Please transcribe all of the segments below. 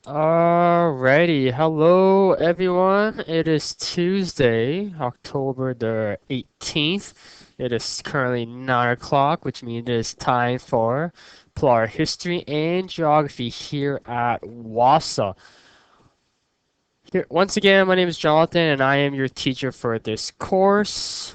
Alrighty, hello everyone. It is Tuesday, October the 18th. It is currently 9 o'clock, which means it is time for PLAR History and Geography here at WASA. Here, once again, my name is Jonathan and I am your teacher for this course.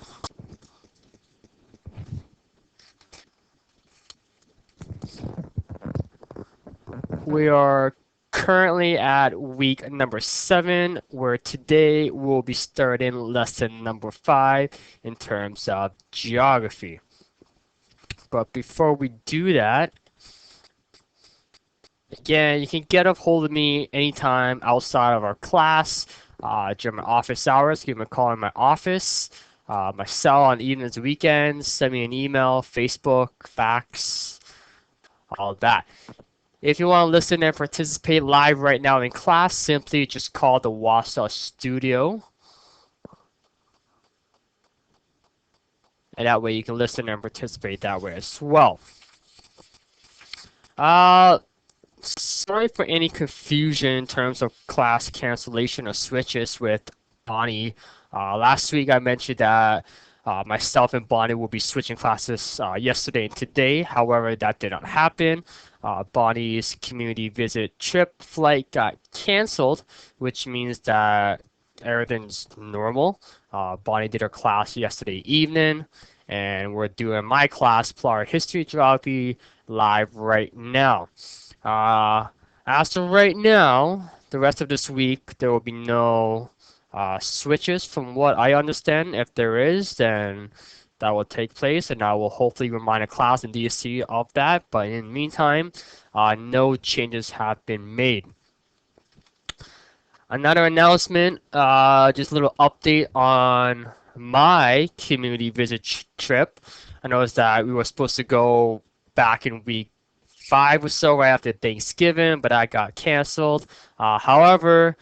We are currently at week number 7, where today we'll be starting lesson number 5 in terms of geography. But before we do that, again, you can get a hold of me anytime outside of our class, during my office hours. Give me a call in my office. My cell on evenings and weekends. Send me an email, Facebook, fax, all that. If you want to listen and participate live right now in class, simply just call the WASA studio. And that way you can listen and participate that way as well. Sorry for any confusion in terms of class cancellation or switches with Bonnie. Last week I mentioned that myself and Bonnie will be switching classes yesterday and today. However, that did not happen. Bonnie's community visit trip flight got canceled, which means that everything's normal. Bonnie did her class yesterday evening, and we're doing my class, PLAR History Geography, live right now. As of right now, the rest of this week, there will be no switches from what I understand. If there is, then that will take place, and I will hopefully remind the class in DSC of that. But in the meantime, no changes have been made. Another announcement, just a little update on my community visit trip. I noticed that we were supposed to go back in week 5 or so right after Thanksgiving, but that got canceled. However,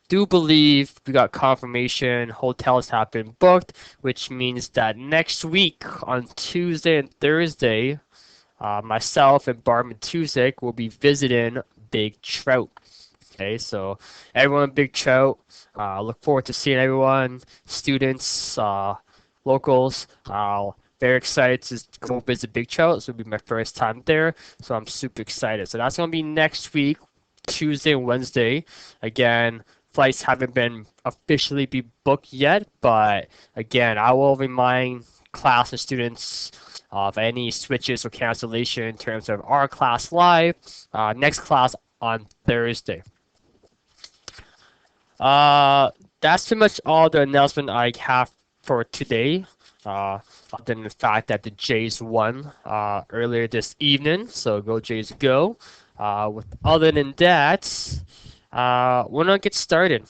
do believe we got confirmation hotels have been booked, which means that next week on Tuesday and Thursday, myself and Barman Tuesday will be visiting Big Trout. Okay, so everyone Big Trout, look forward to seeing everyone, students, locals. Very excited to go visit Big Trout. This will be my first time there, so I'm super excited. So that's going to be next week, Tuesday and Wednesday. Again, flights haven't been officially be booked yet, but again, I will remind class and students of any switches or cancellation in terms of our class live, next class on Thursday. That's pretty much all the announcement I have for today. Other than the fact that the Jays won earlier this evening, so go Jays go. Other than that, we're gonna get started.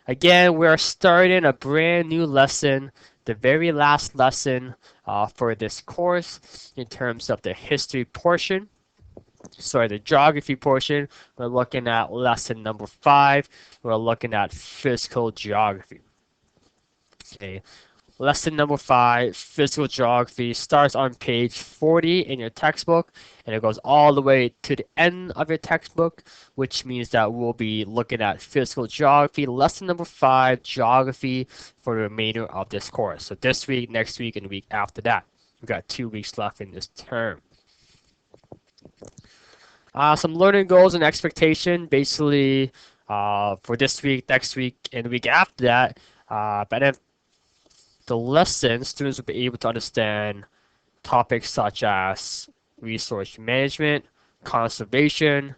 Again, we're starting a brand new lesson, the very last lesson for this course in terms of the history portion. Sorry, the geography portion. We're looking at lesson number 5. We're looking at physical geography. Okay. Lesson number 5, physical geography, starts on page 40 in your textbook, and it goes all the way to the end of your textbook, which means that we'll be looking at physical geography, lesson number 5, geography, for the remainder of this course. So this week, next week, and the week after that. We've got 2 weeks left in this term. Some learning goals and expectation, basically, for this week, next week, and the week after that. But then the lesson, students will be able to understand topics such as resource management, conservation,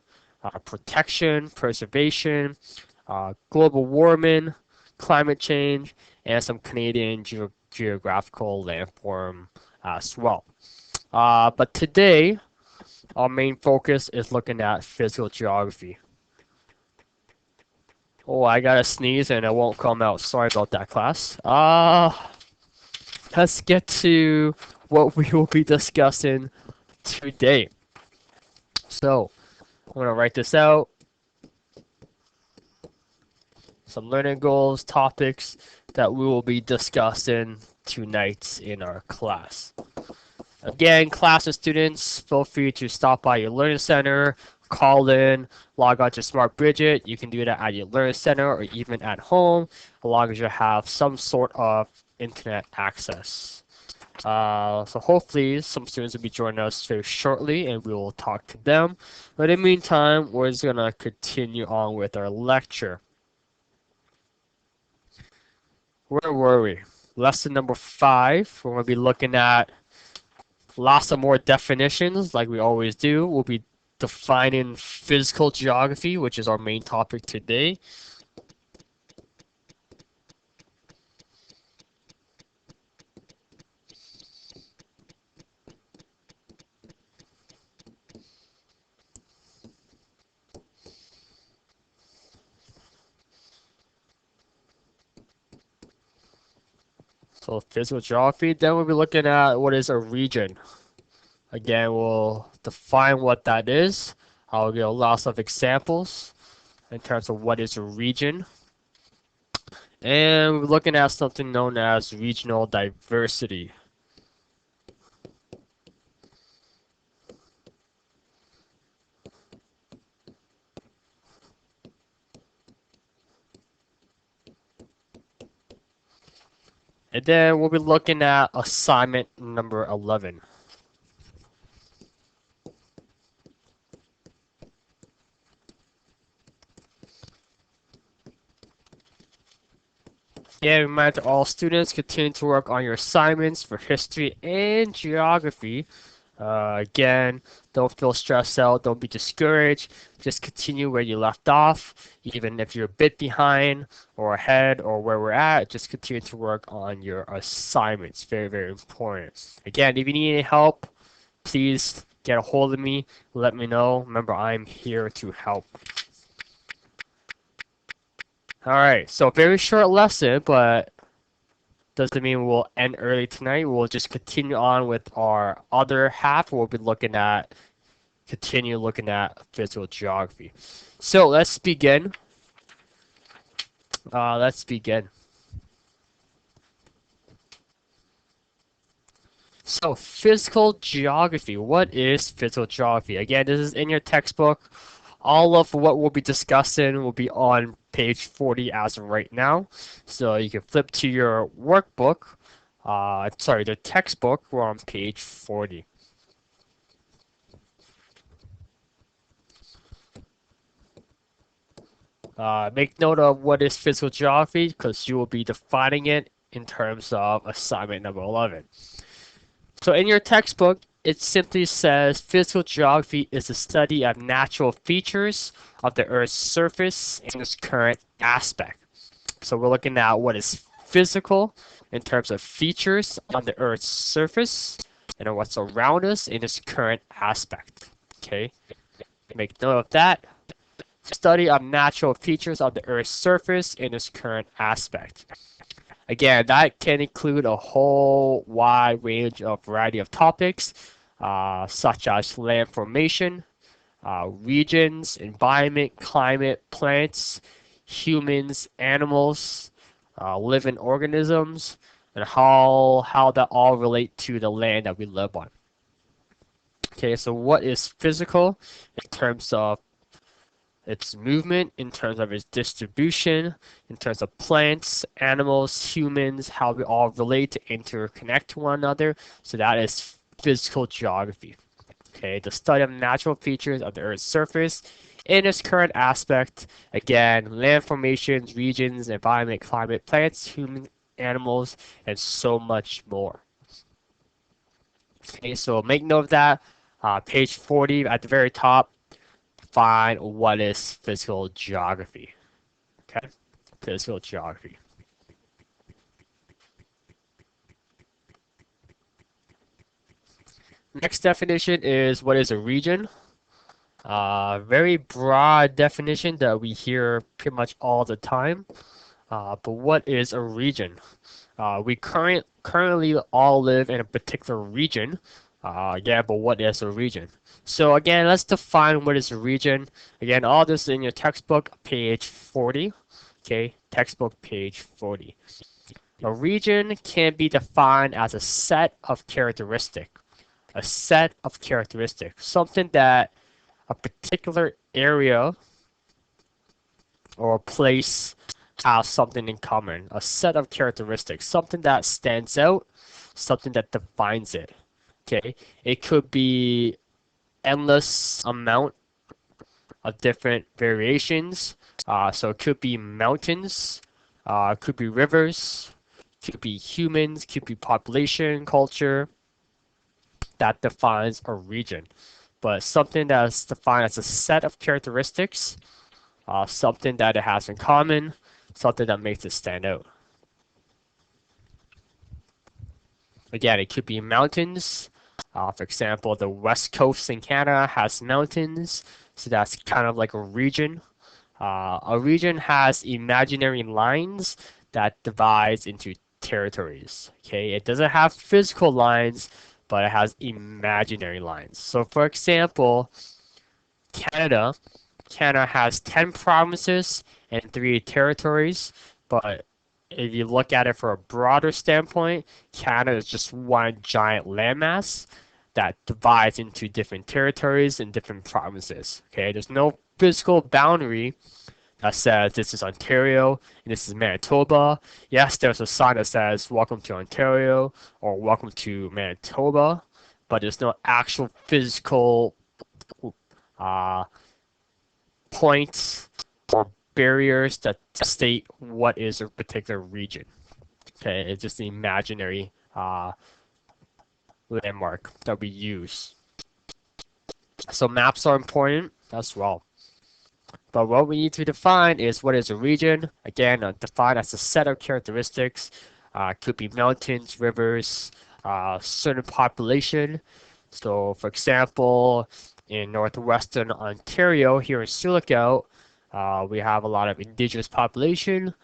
protection, preservation, global warming, climate change, and some Canadian geographical landform as well. But today, our main focus is looking at physical geography. Oh, I gotta sneeze and it won't come out. Sorry about that, class. Let's get to what we will be discussing today. So, I'm gonna write this out. Some learning goals, topics that we will be discussing tonight in our class. Again, class and students, feel free to stop by your learning center call in, log on to Smart Bridget. You can do that at your Learning Center or even at home, as long as you have some sort of internet access. So hopefully some students will be joining us very shortly and we will talk to them. But in the meantime, we're just going to continue on with our lecture. Where were we? Lesson number 5. We're going to be looking at lots of more definitions like we always do. We'll be defining physical geography, which is our main topic today. So physical geography, then we'll be looking at what is a region. Again, we'll define what that is. I'll give lots of examples in terms of what is a region. And we're looking at something known as regional diversity. And then we'll be looking at assignment number 11. Yeah, reminder to all students, continue to work on your assignments for history and geography. Again, don't feel stressed out, don't be discouraged. Just continue where you left off. Even if you're a bit behind or ahead or where we're at, just continue to work on your assignments. Very, very important. Again, if you need any help, please get a hold of me. Let me know. Remember, I'm here to help. All right, so very short lesson, but doesn't mean we'll end early tonight. We'll just continue on with our other half. We'll be continue looking at physical geography. So let's begin. Let's begin. So physical geography. What is physical geography? Again, this is in your textbook. All of what we'll be discussing will be on page 40 as of right now. So you can flip to your workbook. Sorry, the textbook. We're on page 40. Make note of what is physical geography because you will be defining it in terms of assignment number 11. So in your textbook, it simply says physical geography is the study of natural features of the Earth's surface and its current aspect. So we're looking at what is physical in terms of features on the Earth's surface and what's around us in its current aspect. Okay, make note of that. Study of natural features of the Earth's surface in its current aspect. Again, that can include a whole wide range of variety of topics, such as land formation, regions, environment, climate, plants, humans, animals, living organisms, and how that all relate to the land that we live on. Okay, so what is physical in terms of its movement, in terms of its distribution, in terms of plants, animals, humans, how we all relate to interconnect to one another. So that is physical geography. Okay, the study of natural features of the Earth's surface in its current aspect. Again, land formations, regions, environment, climate, plants, human, animals, and so much more. Okay, so make note of that. Page 40 at the very top. Find what is physical geography. Okay, physical geography. Next definition is what is a region. Very broad definition that we hear pretty much all the time. But what is a region? We currently all live in a particular region. Yeah, but what is a region? So again, let's define what is a region. Again, all this is in your textbook, page 40. Okay, textbook page 40. A region can be defined as a set of characteristics. A set of characteristics. Something that a particular area or a place has something in common, a set of characteristics, something that stands out, something that defines it. Okay, it could be endless amount of different variations. So it could be mountains, could be rivers, could be humans, could be population, culture that defines a region. But something that's defined as a set of characteristics, something that it has in common, something that makes it stand out. Again, it could be mountains. For example, the west coast in Canada has mountains, so that's kind of like a region. A region has imaginary lines that divides into territories. Okay, it doesn't have physical lines, but it has imaginary lines. So, for example, Canada, Canada has 10 provinces and 3 territories, but if you look at it from a broader standpoint, Canada is just one giant landmass that divides into different territories and different provinces. Okay, there's no physical boundary that says this is Ontario and this is Manitoba. Yes, there's a sign that says welcome to Ontario or welcome to Manitoba, but there's no actual physical uh, points or barriers that state what is a particular region. Okay, it's just the imaginary landmark that we use. So maps are important as well. But what we need to define is what is a region. Again, defined as a set of characteristics. Could be mountains, rivers, certain population. So, for example, in northwestern Ontario, here in Sioux Lookout, we have a lot of indigenous population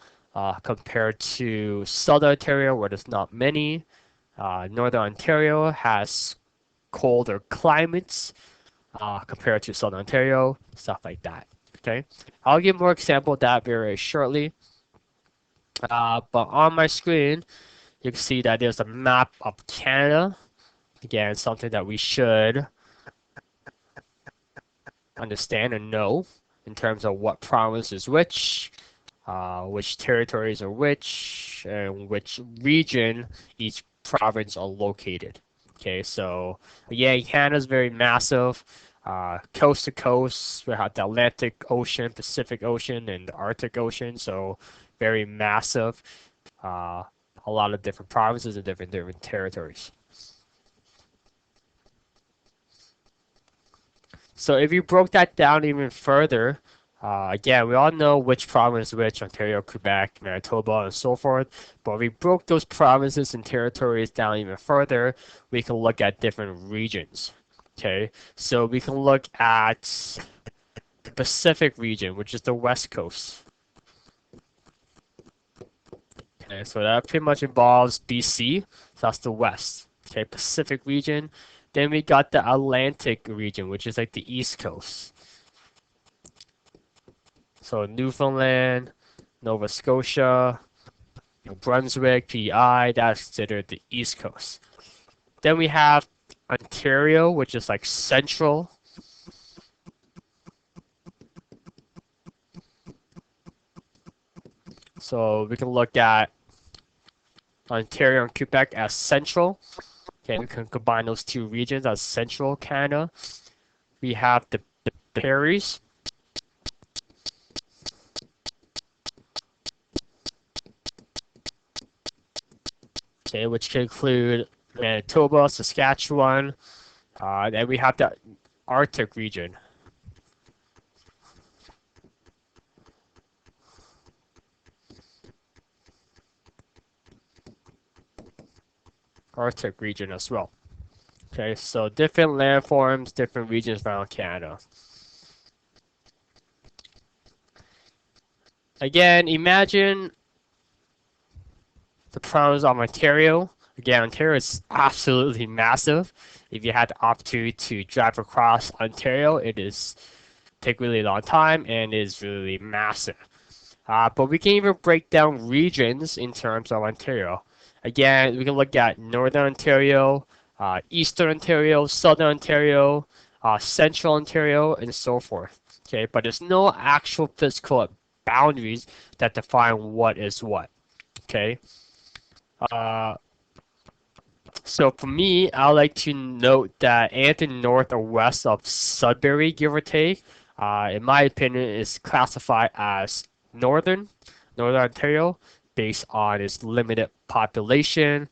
compared to southern Ontario, where there's not many. Northern Ontario has colder climates compared to southern Ontario, stuff like that. Okay, I'll give more example of that very shortly. But on my screen, you can see that there's a map of Canada. Again, something that we should understand and know in terms of what province is which territories are which, and which region each province are located. Okay, so yeah, Canada's very massive. Coast to coast, we have the Atlantic Ocean, Pacific Ocean, and the Arctic Ocean, so very massive. Uh, a lot of different provinces and different territories. So if you broke that down even further, again, we all know which province is which, Ontario, Quebec, Manitoba, and so forth. But if we broke those provinces and territories down even further, we can look at different regions. Okay, so we can look at the Pacific region, which is the West Coast. Okay, so that pretty much involves BC, so that's the West. Okay, Pacific region. Then we got the Atlantic region, which is like the East Coast. So Newfoundland, Nova Scotia, New Brunswick, PEI, that's considered the East Coast. Then we have Ontario, which is like central. So we can look at Ontario and Quebec as central. Okay, we can combine those two regions as central Canada. We have the prairies. Okay, which can include Manitoba, Saskatchewan. Then we have the Arctic region. Arctic region as well. Okay, so different landforms, different regions around Canada. Again, imagine the province of Ontario. Again, Ontario is absolutely massive. If you had the opportunity to drive across Ontario, it is take really long time and is really massive. But we can even break down regions in terms of Ontario. Again, we can look at Northern Ontario, Eastern Ontario, Southern Ontario, Central Ontario, and so forth. Okay, but there's no actual physical boundaries that define what is what. Okay. Uh, so for me, I like to note that anything north or west of Sudbury, give or take, in my opinion, is classified as Northern Ontario, based on its limited population,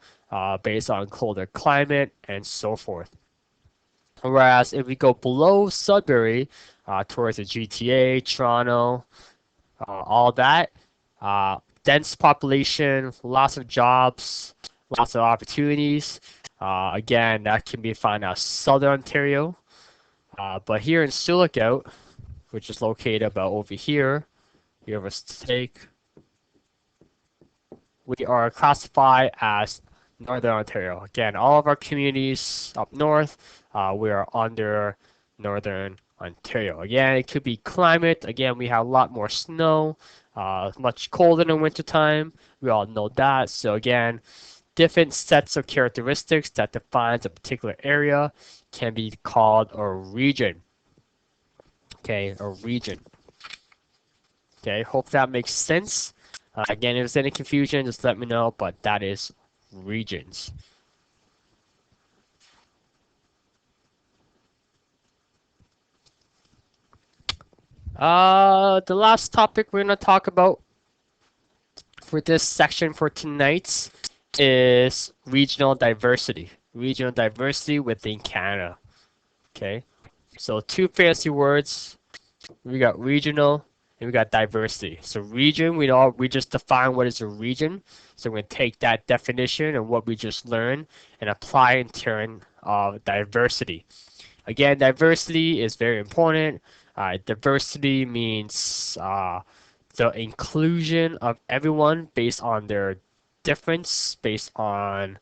based on colder climate, and so forth. Whereas if we go below Sudbury, towards the GTA, Toronto, all that, dense population, lots of jobs, lots of opportunities. Again, that can be found as Southern Ontario. But here in Silicout, which is located about over here, you have a stake. We are classified as Northern Ontario. Again, all of our communities up north, we are under Northern Ontario. Again, it could be climate. Again, we have a lot more snow, much colder in the wintertime. We all know that. So again, different sets of characteristics that defines a particular area can be called a region. Okay, a region. Okay, hope that makes sense. Again, if there's any confusion, just let me know, but that is regions. The last topic we're going to talk about for this section for tonight is regional diversity. Regional diversity within Canada. Okay, so two fancy words. We got regional and we got diversity. So region, we just define what is a region. So we're going to take that definition and what we just learned and apply in terms of diversity. Again, diversity is very important. Diversity means the inclusion of everyone based on their difference, based on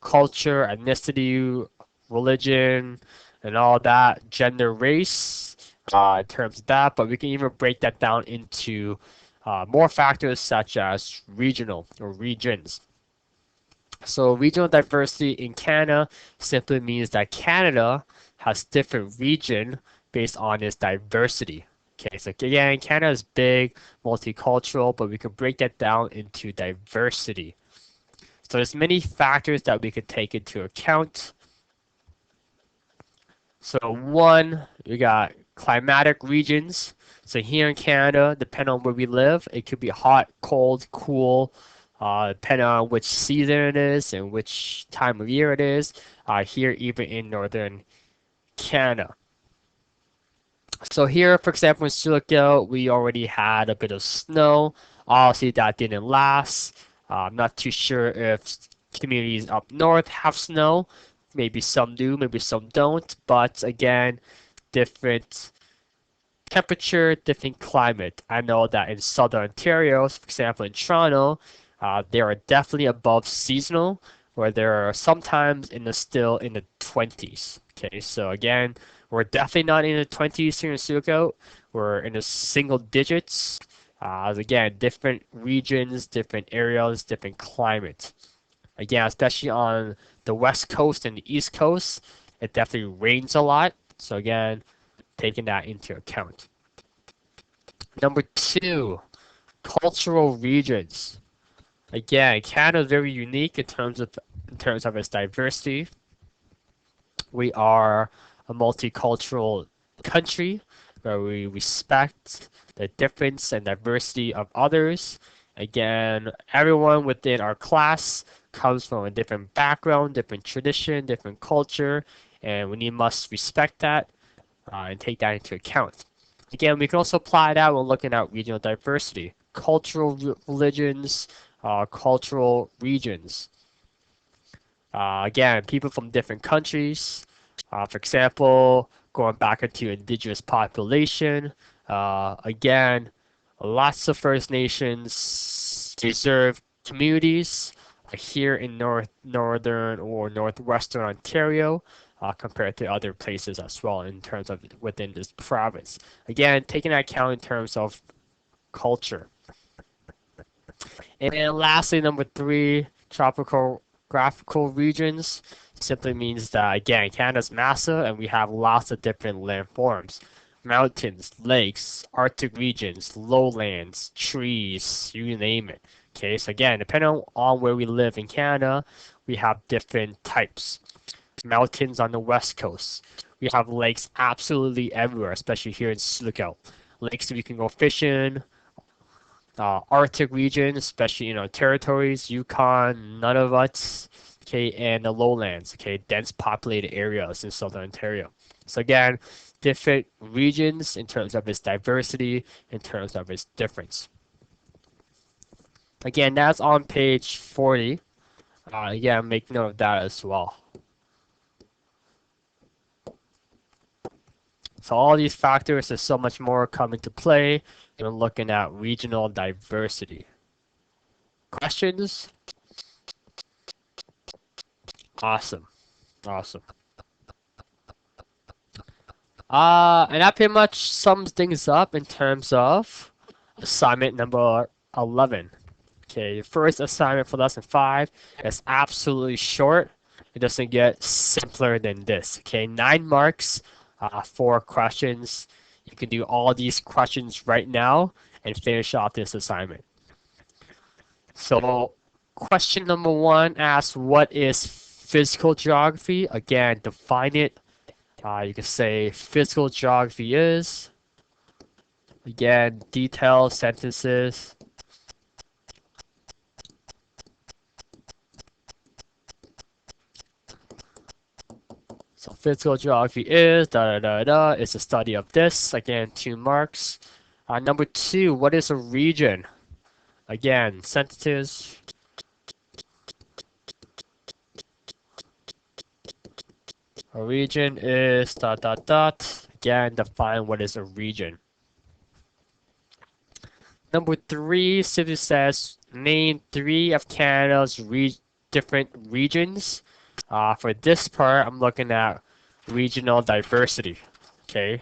culture, ethnicity, religion, and all that, gender, race, in terms of that. But we can even break that down into more factors such as regional or regions. So regional diversity in Canada simply means that Canada has different region based on its diversity. Okay, so again, Canada is big, multicultural, but we can break that down into diversity. So there's many factors that we could take into account. So one, we got climatic regions. So here in Canada, depending on where we live, it could be hot, cold, cool, depending on which season it is and which time of year it is. Here, even in northern Canada. So here, for example, in Silicon, we already had a bit of snow. Obviously, that didn't last. I'm not too sure if communities up north have snow. Maybe some do, maybe some don't. But again, different temperature, different climate. I know that in southern Ontario, for example, in Toronto, they are definitely above seasonal, where they're sometimes still in the 20s. Okay, so again, we're definitely not in the 20s here in Suco. We're in the single digits. Again, different regions, different areas, different climates. Again, especially on the west coast and the east coast, it definitely rains a lot. So again, taking that into account. Number two, cultural regions. Again, Canada is very unique in terms of its diversity. We are a multicultural country where we respect the difference and diversity of others. Again, everyone within our class comes from a different background, different tradition, different culture, and we must respect that and take that into account. Again, we can also apply that when looking at regional diversity, cultural religions, cultural regions. Again, people from different countries. For example, going back into indigenous population. Again, lots of First Nations reserve communities here in northern or northwestern Ontario compared to other places as well in terms of within this province. Again, taking that account in terms of culture. And then lastly, number three, tropical graphical regions. simply means that, again, Canada's massive and we have lots of different landforms. Mountains, lakes, Arctic regions, lowlands, trees, you name it. Okay, so again, depending on where we live in Canada, we have different types. Mountains on the west coast. We have lakes absolutely everywhere, especially here in Lookout. Lakes we can go fishing, Arctic region, especially territories, Yukon, Nunavut, okay, and the lowlands, okay, dense populated areas in southern Ontario. So again, different regions in terms of its diversity, in terms of its difference. Again, that's on page 40. Again, make note of that as well. So all these factors, there's so much more coming to play when looking at regional diversity. Questions? Awesome. Awesome. And that pretty much sums things up in terms of assignment number 11. Okay, first assignment for lesson 5 is absolutely short. It doesn't get simpler than this. Okay, 9 marks, 4 questions. You can do all these questions right now and finish off this assignment. So, question number 1 asks, what is physical geography? Again, define it. You can say physical geography is, again, detailed sentences. So physical geography is, it's a study of this. Again, 2 marks. Number 2, what is a region? Again, sentences. A region is ... Again, define what is a region. Number 3 simply says name 3 of Canada's different regions. For this part, I'm looking at regional diversity. Okay.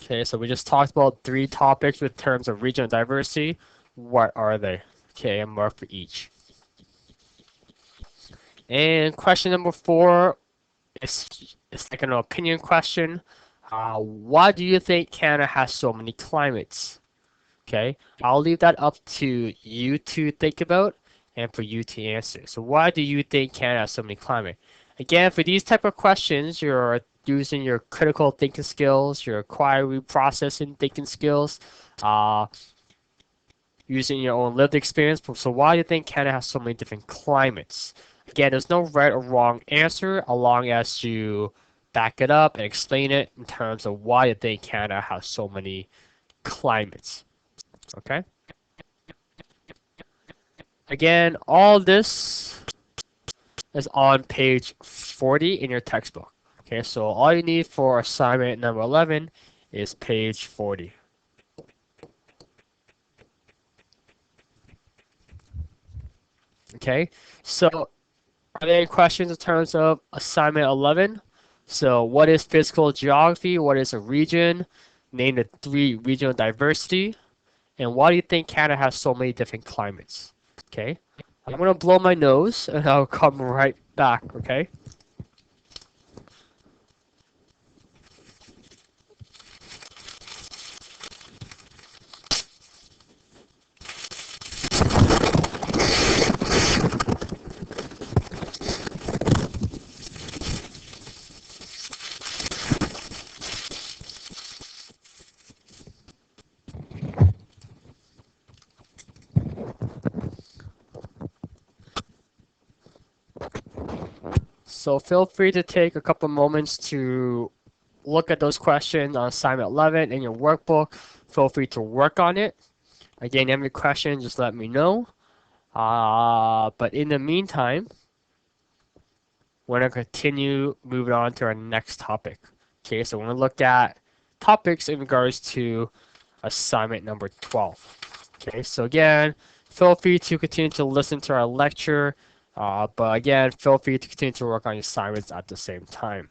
Okay, so we just talked about 3 topics with terms of regional diversity. What are they? Okay, a mark for each. And question number 4 is like an opinion question. Why do you think Canada has so many climates? Okay, I'll leave that up to you to think about and for you to answer. So why do you think Canada has so many climates? Again, for these type of questions, you're using your critical thinking skills, your inquiry processing thinking skills, using your own lived experience. So why do you think Canada has so many different climates? Again, there's no right or wrong answer, as long as you back it up and explain it in terms of why you think Canada has so many climates. Okay? Again, all this is on page 40 in your textbook. Okay, so all you need for assignment number 11 is page 40. Okay, so are there any questions in terms of assignment 11? So what is physical geography? What is a region? Name the 3 regional diversity. And why do you think Canada has so many different climates? Okay, I'm going to blow my nose and I'll come right back, okay? So feel free to take a couple moments to look at those questions on assignment 11 in your workbook. Feel free to work on it. Again, any questions, just let me know. But in the meantime, we're going to continue moving on to our next topic. Okay, so we're going to look at topics in regards to assignment number 12. Okay, so again, feel free to continue to listen to our lecture But again, feel free to continue to work on your assignments at the same time.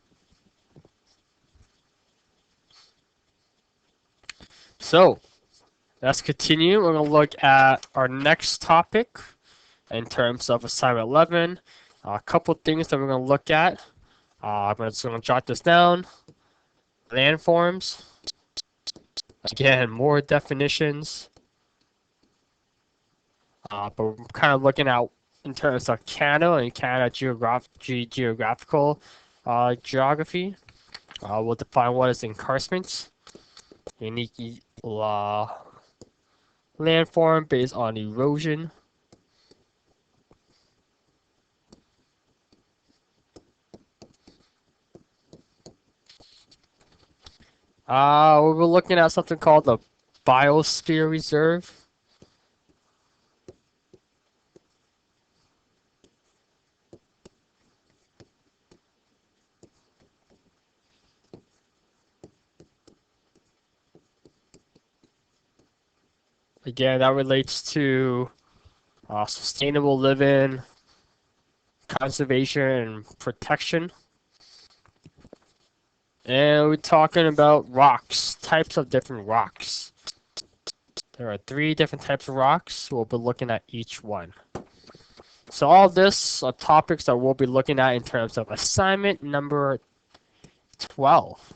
So let's continue. We're going to look at our next topic in terms of assignment 11. A couple things that we're going to look at. I'm just going to jot this down. Landforms. Again, more definitions. But we're kind of looking at in terms of Canada and Canada geographical geography. We'll define what is escarpment. Unique landform based on erosion. We're looking at something called the Biosphere Reserve. Again, that relates to sustainable living, conservation, and protection. And we're talking about rocks, types of different rocks. There are 3 different types of rocks. We'll be looking at each one. So all this are topics that we'll be looking at in terms of assignment number 12.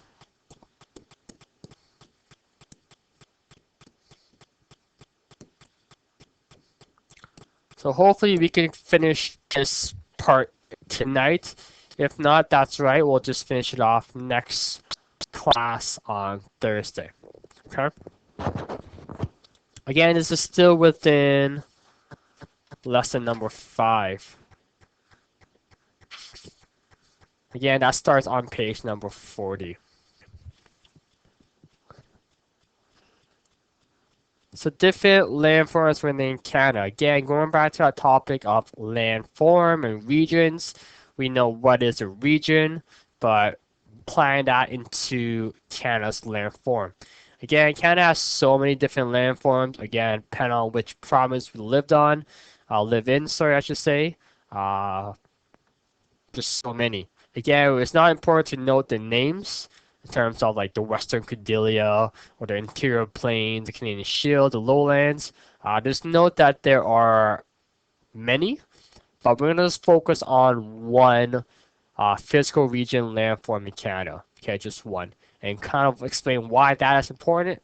So hopefully we can finish this part tonight. If not, that's right. We'll just finish it off next class on Thursday. Okay? Again, this is still within lesson number 5. Again, that starts on page number 40. So different landforms within Canada. Again, going back to our topic of landform and regions, we know what is a region, but applying that into Canada's landform. Again, Canada has so many different landforms. Again, depending on which province we live in, sorry, I should say. Just so many. Again, it's not important to note the names in terms of like the Western Cordelia or the interior plains, the Canadian Shield, the lowlands. Just note that there are many, but we're going to just focus on one physical region landform in Canada. Okay, just one. And kind of explain why that is important.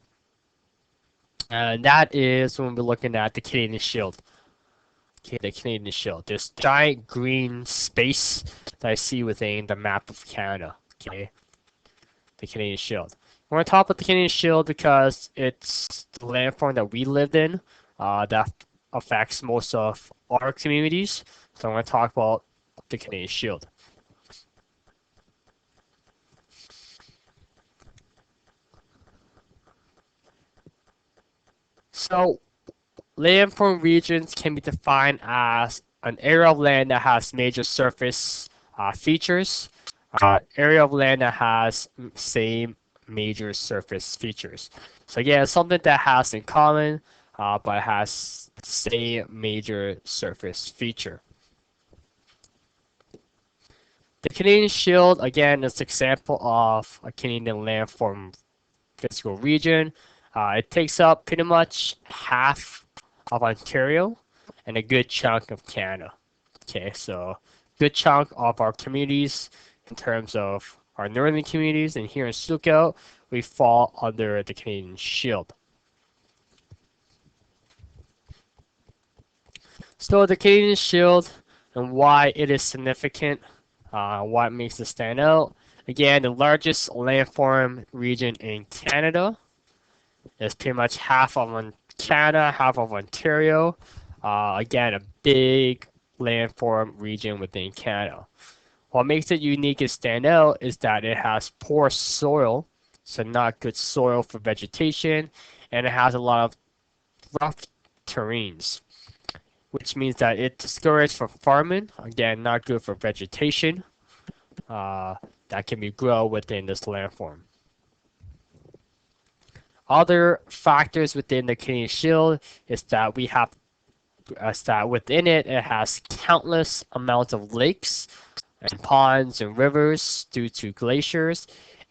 And that is when we're looking at the Canadian Shield. Okay, the Canadian Shield. This giant green space that I see within the map of Canada. Okay, the Canadian Shield. We're going to talk about the Canadian Shield because it's the landform that we lived in that affects most of our communities. So I'm going to talk about the Canadian Shield. So landform regions can be defined as an area of land that has major surface features, area of land that has same major surface features. So again, something that has in common, but has same major surface feature. The Canadian Shield, again, is an example of a Canadian landform physical region. It takes up pretty much half of Ontario and a good chunk of Canada. Okay, so good chunk of our communities in terms of our northern communities, and here in Lookout, we fall under the Canadian Shield. So the Canadian Shield and why it is significant, what makes it stand out. Again, the largest landform region in Canada. It's pretty much half of Canada, half of Ontario. Again, a big landform region within Canada. What makes it unique and stand out is that it has poor soil, so not good soil for vegetation, and it has a lot of rough terrains, which means that it's discouraged for farming. Again, not good for vegetation that can be grown within this landform. Other factors within the Canadian Shield is that we have as that within it, it has countless amounts of lakes and ponds and rivers due to glaciers,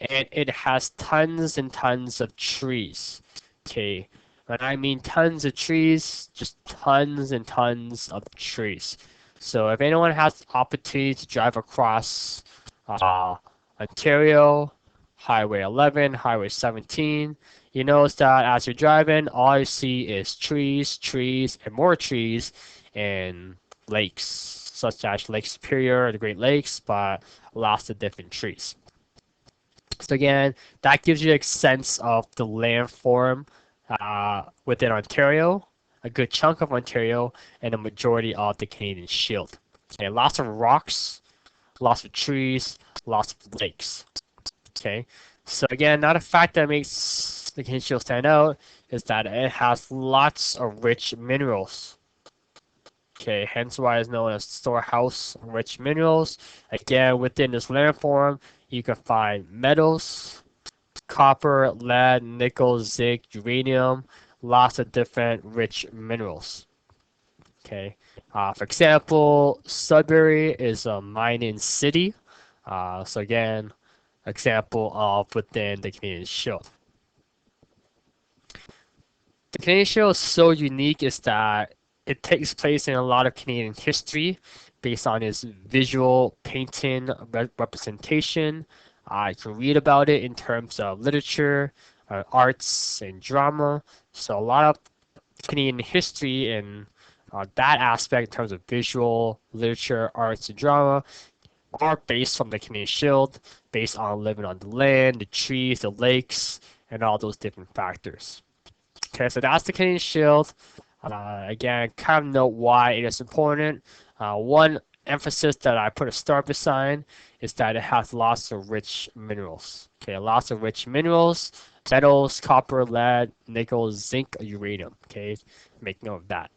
and it has tons and tons of trees. Okay, when I mean tons of trees, just tons and tons of trees. So if anyone has the opportunity to drive across Ontario, Highway 11, Highway 17, you notice that as you're driving, all you see is trees, trees, and more trees, and lakes, such as Lake Superior, the Great Lakes, but lots of different trees. So again, that gives you a sense of the landform within Ontario, a good chunk of Ontario, and a majority of the Canadian Shield. Okay, lots of rocks, lots of trees, lots of lakes. Okay, so again, another fact that makes the Canadian Shield stand out is that it has lots of rich minerals. Okay, hence why it's known as storehouse of rich minerals. Again, within this landform, you can find metals, copper, lead, nickel, zinc, uranium, lots of different rich minerals. Okay, for example, Sudbury is a mining city. So again, example of within the Canadian Shield. The Canadian Shield is so unique is that it takes place in a lot of Canadian history based on its visual painting representation. You can read about it in terms of literature, arts, and drama. So a lot of Canadian history and that aspect in terms of visual, literature, arts, and drama are based from the Canadian Shield, based on living on the land, the trees, the lakes, and all those different factors. Okay, so that's the Canadian Shield. Again, kind of note why it is important. One emphasis that I put a star beside is that it has lots of rich minerals. Okay, lots of rich minerals, metals, copper, lead, nickel, zinc, uranium. Okay, make note of that.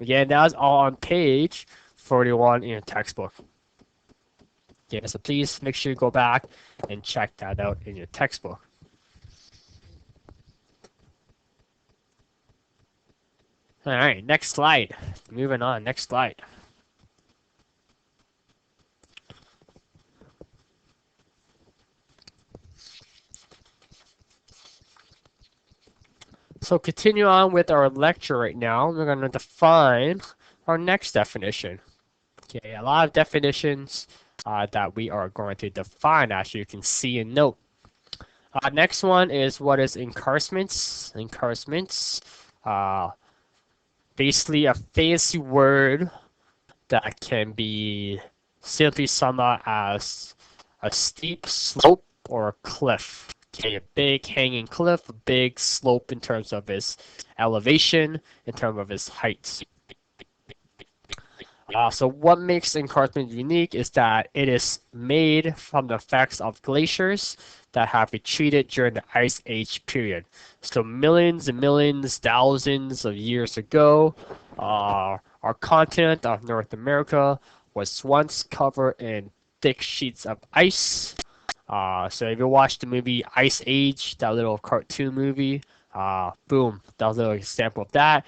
Again, that's all on page 41 in your textbook. Yeah, so please make sure you go back and check that out in your textbook. All right, next slide. Moving on, next slide. So continue on with our lecture right now. We're going to define our next definition. Okay, a lot of definitions that we are going to define, as you can see and note. Next one is what is encarcements. Encarcements, basically a fancy word that can be simply summed up as a steep slope or a cliff. Okay, a big hanging cliff, a big slope in terms of its elevation, in terms of its height. So what makes encarcement unique is that it is made from the effects of glaciers that have retreated during the Ice Age period. So millions and millions, thousands of years ago, our continent of North America was once covered in thick sheets of ice. So if you watch the movie Ice Age, that little cartoon movie, boom, that was a little example of that.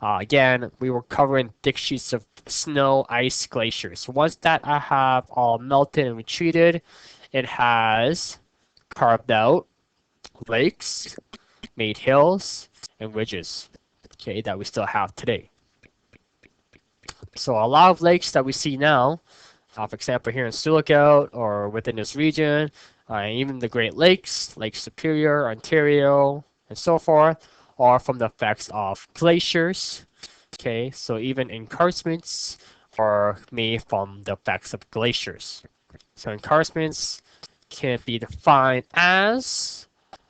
Again, we were covering thick sheets of snow, ice, glaciers. Once that I have all melted and retreated, it has carved out lakes, made hills, and ridges, okay, that we still have today. So a lot of lakes that we see now, for example, here in Silicate or within this region, even the Great Lakes, Lake Superior, Ontario, and so forth, are from the effects of glaciers. Okay, so even encarcements are made from the effects of glaciers. So encarcements can be defined as,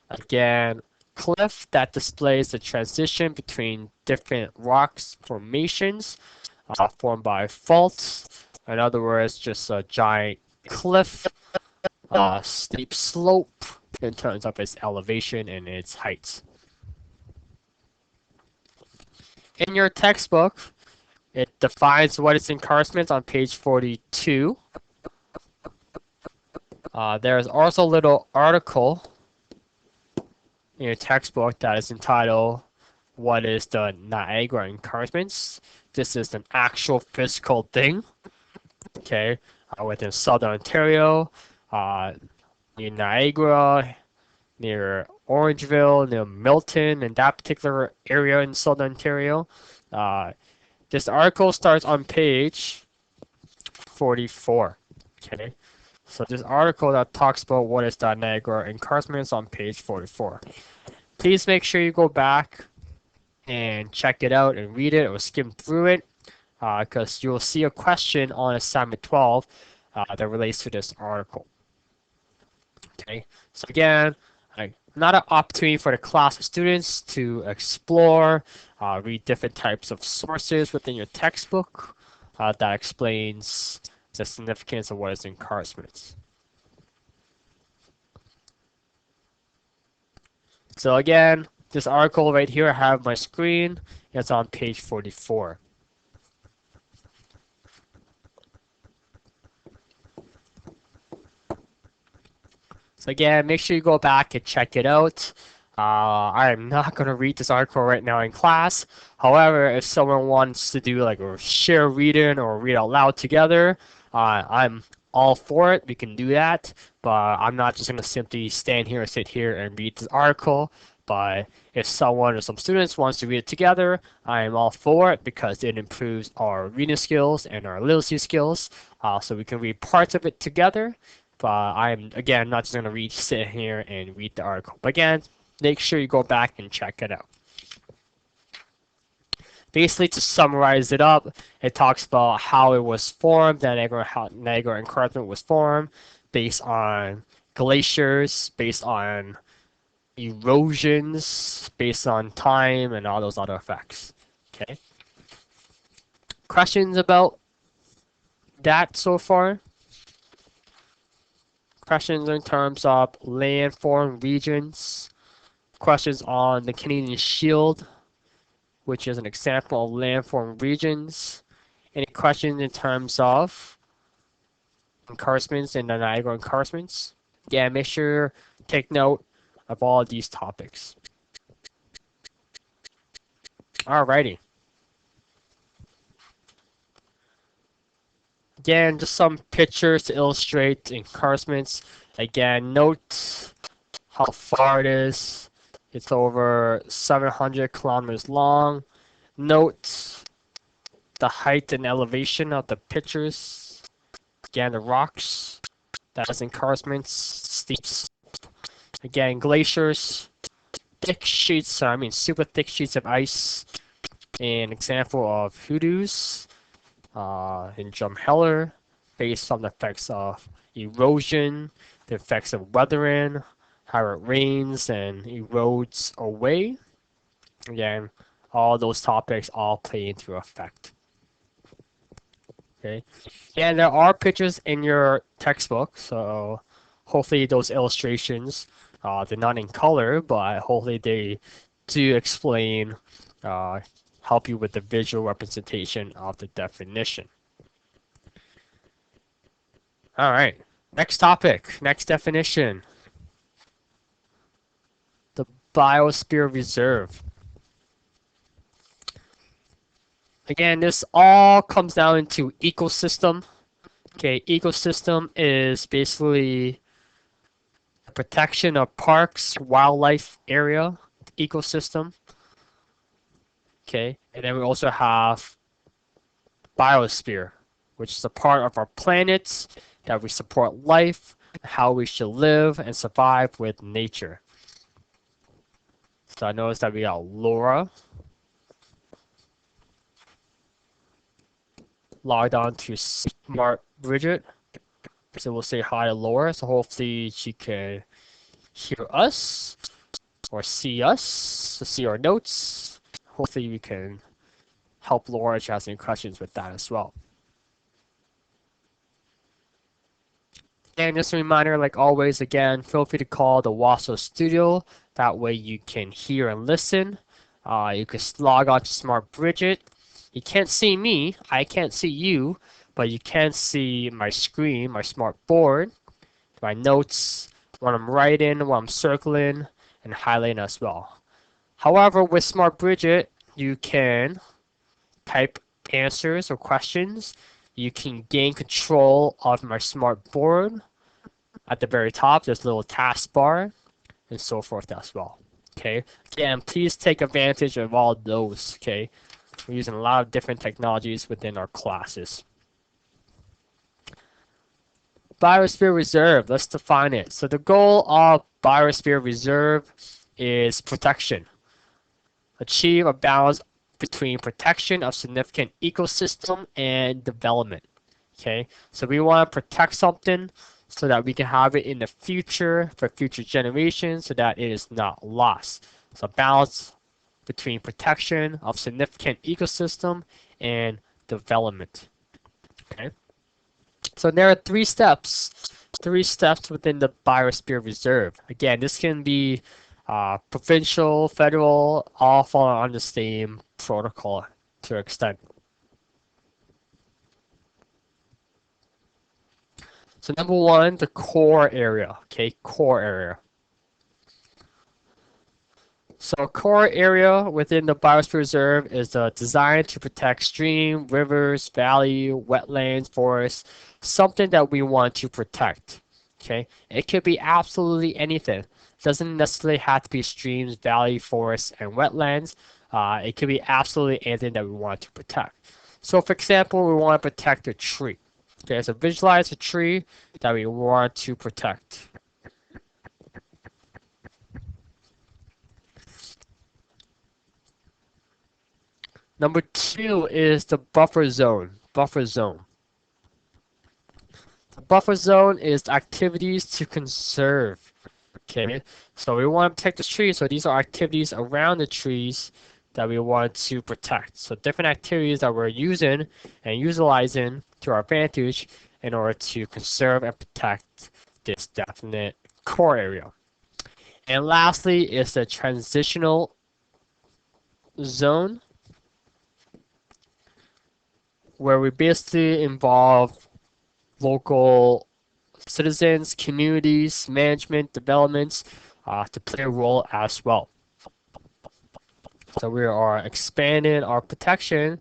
again, cliff that displays the transition between different rocks formations formed by faults. In other words, just a giant cliff, steep slope in terms of its elevation and its height. In your textbook, it defines what is encarcement on page 42. There's also a little article in your textbook that is entitled, What is the Niagara Encarcements? This is an actual physical thing, okay, within Southern Ontario, near Niagara, near Orangeville, near Milton, in that particular area in Southern Ontario. Uh, this article starts on page 44. Okay, so this article that talks about what is the Niagara Escarpment is on page 44. Please make sure you go back and check it out and read it or skim through it, because you'll see a question on assignment 12 that relates to this article. Okay, so again, not an opportunity for the class of students to explore, read different types of sources within your textbook that explains the significance of what is escarpment. So again, this article right here, I have my screen. It's on page 44. So again, make sure you go back and check it out. I am not going to read this article right now in class. However, if someone wants to do like a share reading or read out loud together, I'm all for it. We can do that. But I'm not just going to simply stand here and sit here and read this article. But if someone or some students wants to read it together, I am all for it because it improves our reading skills and our literacy skills. So we can read parts of it together. But I'm, again, not just going to sit here and read the article. But again, make sure you go back and check it out. Basically, to summarize it up, it talks about how it was formed, how Niagara Escarpment was formed, based on glaciers, based on erosions, based on time, and all those other effects. Okay. Questions about that so far? Questions in terms of landform regions, questions on the Canadian Shield, which is an example of landform regions, any questions in terms of escarpments and the Niagara escarpments. Yeah, make sure to take note of all of these topics. Alrighty. Again, just some pictures to illustrate escarpments. Again, note how far it is. It's over 700 kilometers long. Note the height and elevation of the pictures. Again, the rocks. That is escarpments, steep. Again, glaciers, thick sheets, super thick sheets of ice. An example of hoodoos in Drumheller, based on the effects of erosion, the effects of weathering, how it rains and erodes away. Again, all those topics all play into effect. Okay, and there are pictures in your textbook, so hopefully those illustrations, they're not in color, but hopefully they do explain, help you with the visual representation of the definition. All right, next topic, next definition. The Biosphere Reserve. Again, this all comes down to ecosystem. Okay, ecosystem is basically the protection of parks, wildlife area, ecosystem. Okay, and then we also have biosphere, which is a part of our planet that we support life, how we should live and survive with nature. So I noticed that we got Laura logged on to Smart Bridget. So we'll say hi to Laura. So hopefully she can hear us or see us, to see our notes. Hopefully we can help Laura if she has any questions with that as well. And just a reminder, like always, again, feel free to call the Wasso Studio. That way you can hear and listen. You can log on to Smart Bridget. You can't see me, I can't see you, but you can see my screen, my smart board, my notes, what I'm writing, what I'm circling, and highlighting as well. However, with Smart Bridget, you can type answers or questions, you can gain control of my smart board. At the very top, there's a little taskbar and so forth as well. Okay, again, please take advantage of all those. Okay, we're using a lot of different technologies within our classes. Biosphere Reserve, let's define it. So the goal of Biosphere Reserve is protection. Achieve a balance between protection of significant ecosystem and development. Okay, so we want to protect something so that we can have it in the future for future generations so that it is not lost. So balance between protection of significant ecosystem and development. Okay. So there are three steps within the Biosphere Reserve. Again, this can be provincial, federal, all fall on the same protocol to an extent. So number one, the core area. Okay, core area. So core area within the Biosphere Reserve is designed to protect stream, rivers, valley, wetlands, forests, something that we want to protect. Okay, it could be absolutely anything. It doesn't necessarily have to be streams, valley, forests, and wetlands. It could be absolutely anything that we want to protect. So for example, we want to protect a tree. Okay, so visualize a tree that we want to protect. Number two is the buffer zone. Buffer zone. The buffer zone is activities to conserve. Okay, so we want to protect the trees. So these are activities around the trees that we want to protect. So different activities that we're using and utilizing to our advantage in order to conserve and protect this definite core area. And lastly is the transitional zone, where we basically involve local citizens, communities, management, developments to play a role as well. So we are expanding our protection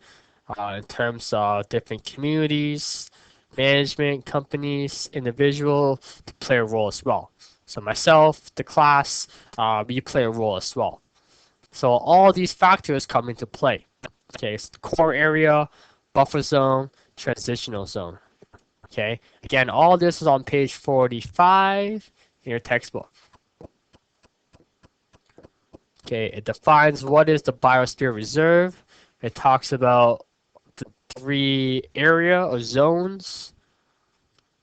in terms of different communities, management, companies, individuals to play a role as well. So myself, the class, we play a role as well. So all these factors come into play. Okay, so the core area, buffer zone, transitional zone. Okay, again, all this is on page 45 in your textbook. Okay, it defines what is the Biosphere Reserve. It talks about the three area or zones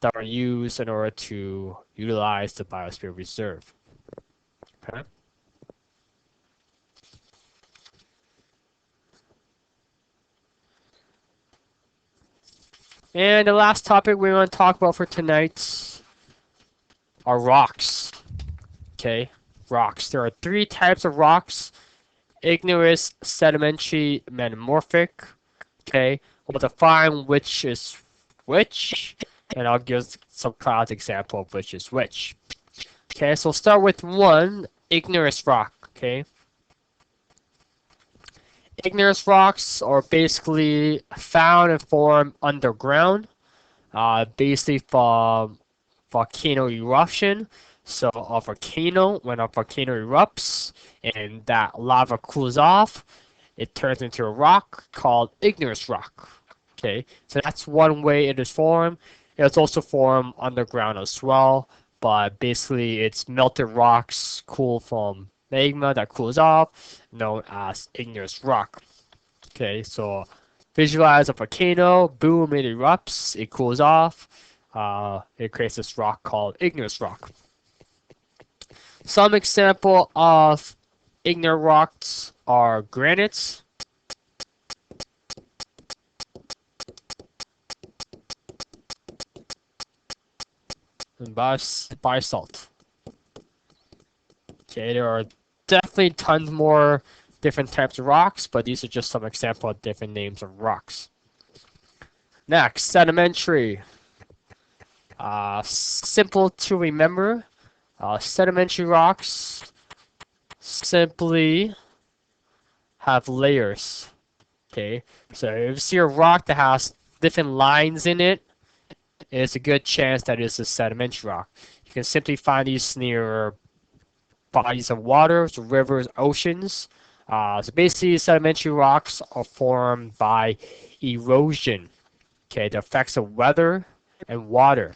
that are used in order to utilize the Biosphere Reserve. Okay. And the last topic we want to talk about for tonight are rocks. Okay, rocks. There are three types of rocks: igneous, sedimentary, metamorphic. Okay, we'll define which is which, and I'll give some class example of which is which. Okay, so we'll start with one, igneous rock. Okay, igneous rocks are basically found and formed underground, basically from volcano eruption. So a volcano, when a volcano erupts and that lava cools off, it turns into a rock called igneous rock. Okay, so that's one way it is formed. It's also formed underground as well, but basically it's melted rocks cooled from magma that cools off, known as igneous rock. Okay, so visualize a volcano, boom, it erupts, it cools off, it creates this rock called igneous rock. Some example of igneous rocks are granites, and basalt. Okay, there are definitely tons more different types of rocks, but these are just some example of different names of rocks. Next, sedimentary. Simple to remember. Sedimentary rocks simply have layers. Okay, so if you see a rock that has different lines in it, it's a good chance that it's a sedimentary rock. You can simply find these near bodies of water, so rivers, oceans. So basically, sedimentary rocks are formed by erosion. Okay, the effects of weather and water.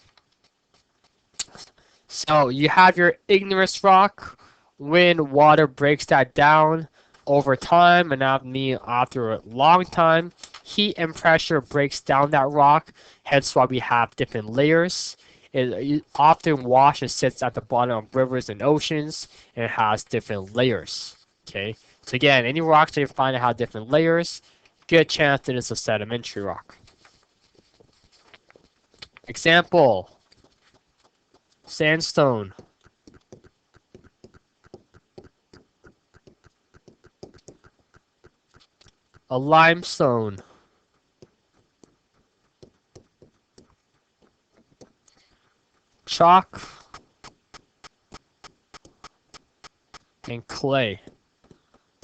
So you have your igneous rock. When water breaks that down over time, and I mean after a long time, heat and pressure breaks down that rock. Hence why we have different layers. It often washes sits at the bottom of rivers and oceans, and it has different layers. Okay, so again, any rocks that you find that have different layers, good chance that it's a sedimentary rock. Example: sandstone, a limestone, chalk, and clay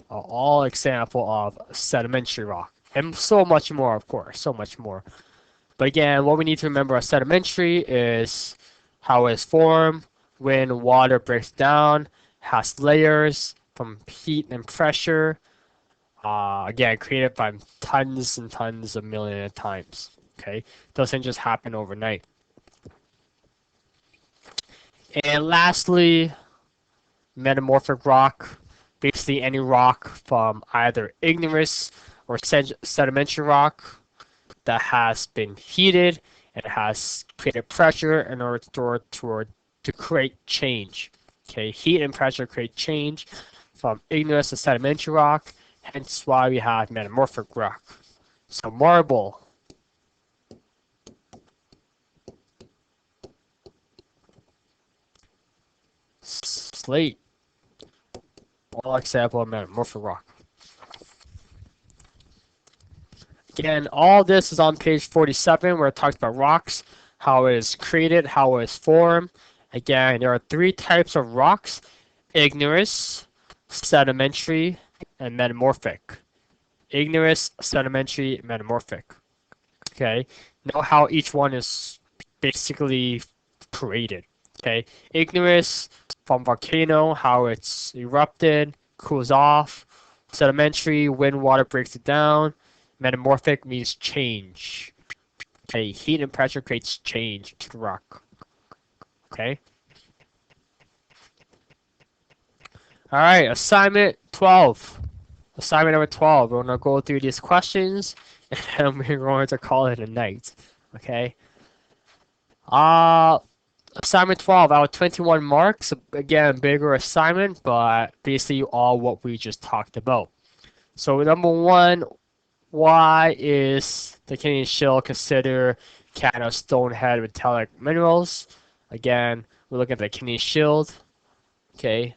are all example of sedimentary rock. And so much more, of course, so much more. But again, what we need to remember of sedimentary is how it's formed when water breaks down, has layers from heat and pressure, again, created by tons and tons of millions of times. Okay, doesn't just happen overnight. And lastly, metamorphic rock, basically any rock from either igneous or sedimentary rock that has been heated and has created pressure in order to create change. Okay, heat and pressure create change from igneous to sedimentary rock, hence why we have metamorphic rock. So marble, slate, all example of metamorphic rock. Again, all this is on page 47 where it talks about rocks, how it is created, how it is formed. Again, there are three types of rocks: igneous, sedimentary, and metamorphic. Igneous, sedimentary, metamorphic. Okay, know how each one is basically created. Okay, igneous from volcano, how it's erupted, cools off. Sedimentary, when water breaks it down. Metamorphic means change. Okay, heat and pressure creates change to the rock. Okay. All right, assignment 12. Assignment number 12. We're gonna go through these questions, and we're going to call it a night. Okay. Uh, Assignment 12 out of 21 marks. Again, bigger assignment, but basically all what we just talked about. So number one, why is the Canadian Shield considered Canada's stonehead metallic minerals? Again, we're looking at the Canadian Shield. Okay,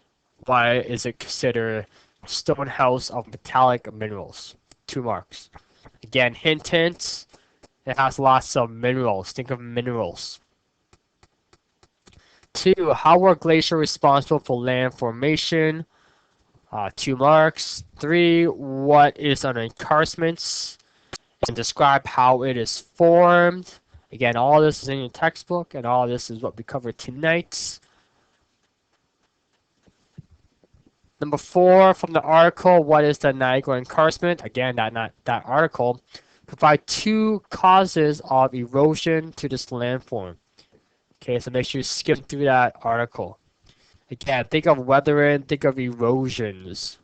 why is it considered stonehouse of metallic minerals? 2 marks. Again, hint, it has lots of minerals. Think of minerals. 2, how were glaciers responsible for land formation? 2 marks. 3, what is an escarpment? And describe how it is formed. Again, all this is in your textbook, and all this is what we covered tonight. Number 4, from the article, what is the Niagara escarpment? Again, that article provide 2 causes of erosion to this landform. Okay, so make sure you skim through that article. Again, think of weathering, think of erosions.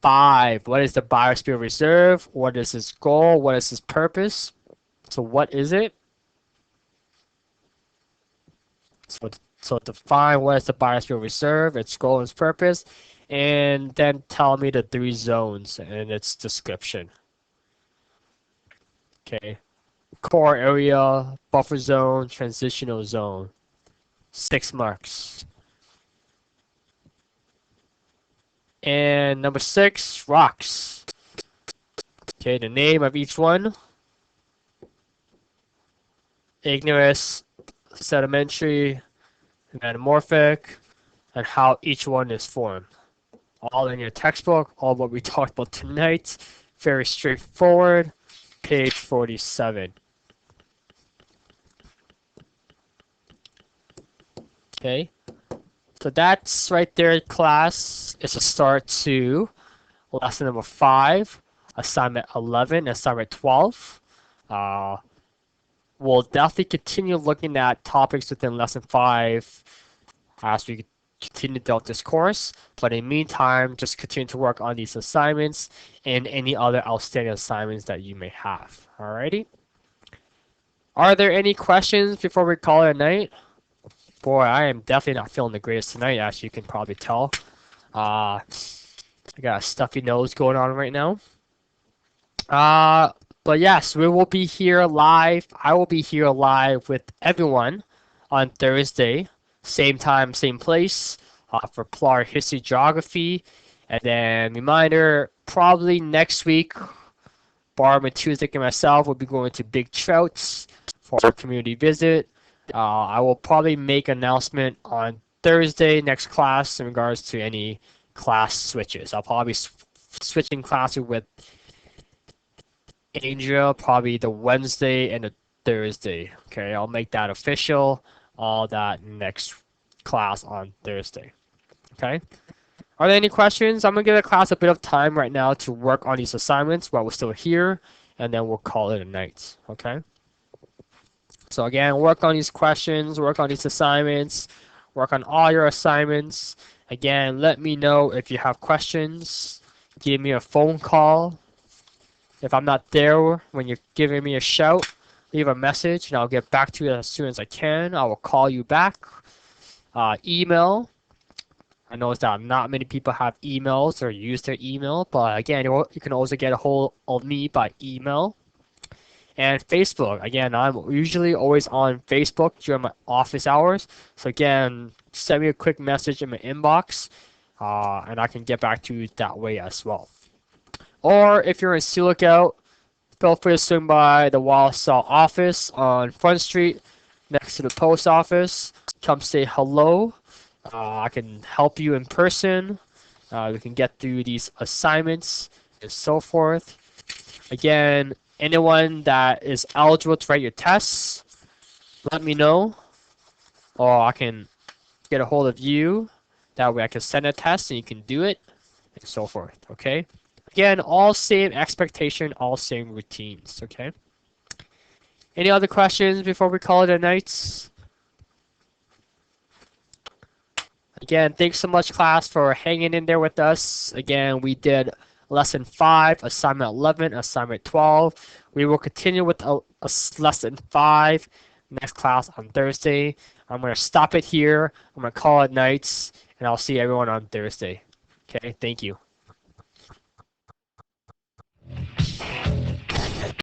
5, what is the Biosphere Reserve? What is its goal? What is its purpose? So what is it? So define what is the Biosphere Reserve, its goal and its purpose, and then tell me the 3 zones and its description. Okay. Core area, buffer zone, transitional zone. 6 marks. And number 6, rocks. Okay, the name of each one. Igneous, sedimentary, metamorphic, and how each one is formed. All in your textbook, all what we talked about tonight. Very straightforward. Page 47. Okay, so that's right there, class. It's a start to lesson number 5, assignment 11, assignment 12. Uh, we'll definitely continue looking at topics within lesson 5 as we continue throughout this course. But in the meantime, just continue to work on these assignments and any other outstanding assignments that you may have. Alrighty. Are there any questions before we call it a night? Boy, I am definitely not feeling the greatest tonight, as you can probably tell. I got a stuffy nose going on right now. But yes, we will be here live. I will be here live with everyone on Thursday, same time, same place, for PLAR History Geography. And then reminder, probably next week, Barb and Tuesday and myself will be going to Big Trouts for a community visit. I will probably make an announcement on Thursday next class in regards to any class switches. I'll probably be switching classes with Angel probably the Wednesday and the Thursday. Okay, I'll make that official. All that next class on Thursday. Okay. Are there any questions? I'm gonna give the class a bit of time right now to work on these assignments while we're still here, and then we'll call it a night. Okay. So again, work on these questions, work on these assignments, work on all your assignments. Again, let me know if you have questions. Give me a phone call. If I'm not there when you're giving me a shout, leave a message and I'll get back to you as soon as I can. I will call you back. Email. I know that not many people have emails or use their email, but again, you can also get a hold of me by email. And Facebook. Again, I'm usually always on Facebook during my office hours. So again, send me a quick message in my inbox, and I can get back to you that way as well. Or if you're in Sea Lookout, feel free to swing by the Wausau office on Front Street next to the post office. Come say hello. I can help you in person. We can get through these assignments and so forth. Again, anyone that is eligible to write your tests, let me know. Or I can get a hold of you. That way I can send a test and you can do it and so forth. Okay? Again, all same expectation, all same routines. Okay? Any other questions before we call it a night? Again, thanks so much, class, for hanging in there with us. Again, we did lesson 5, assignment 11, assignment 12. We will continue with lesson 5 next class on Thursday. I'm going to stop it here. I'm going to call it nights, and I'll see everyone on Thursday. Okay, thank you.